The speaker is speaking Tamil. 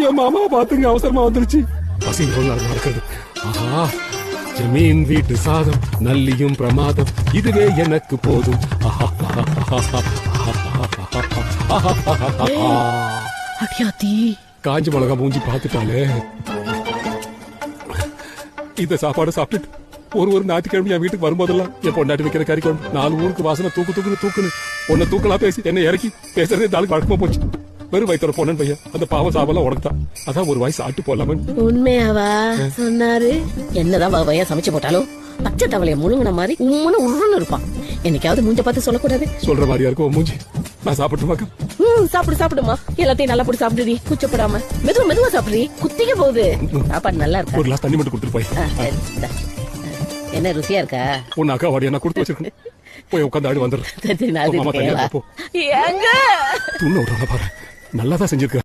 என் மாமாவை பாத்துங்க அவசரமா வந்துருச்சு. பசி நடக்குது. ஆஹா, ஜமீன் வீட்டு சாதம் நல்லியும் பிரமாதம், இதுவே எனக்கு போதும். காஞ்சி மிளகா மூஞ்சி பாத்துட்டாலே. இந்த சாப்பாடு சாப்பிட்டுட்டு ஒரு ஞாயிற்றுக்கிழமை என் வீட்டுக்கு வரும்போதெல்லாம் என் பொண்டாட்டி வைக்கிற கறி குழம்பு 4 ஊருக்கு வாசனை தூக்குன்னு உன்னை தூக்கலாம் பேசி என்ன இறக்கி பேசுறதே நாளுக்கு வழக்கமா போச்சு. வெறும் வயிற்று பொண்ணன் பையன், அந்த பாவ சாபெல்லாம் உனக்குதான். அதான் ஒரு வயசு ஆட்டு போலாம. உண்மையாவா சொன்னாரு? என்னதான் பையன் சமைச்சு போட்டாலும் பச்சை தவளைய முழுங்கின மாதிரி உருன்னு இருப்பான். என்னைக்காவது மூஞ்ச பார்த்து சொல்லக்கூடாது. சொல்ற மாதிரியா இருக்கும் மூஞ்சி. நான் சாப்பிட்டுமாக்கா? சாப்பிடுமா, எல்லாத்தையும் நல்லா போட்டு சாப்பிடுறீ, கூச்சப்படாம. மெதுவா சாப்பிடுறீ, குத்திக்க போகுது. சாப்பாடு நல்லா இருக்கு. ஒரு கிளாஸ் தண்ணி மட்டும் கொடுத்துட்டு போய். என்ன ருசியா இருக்கா? உன் அக்கா வாடி, நான் கொடுத்து வச்சிருக்கேன். போய் உட்காந்து ஆடி வந்துடுறேன். துண்ண விடுறா பாரு, நல்லாதான் செஞ்சிருக்க.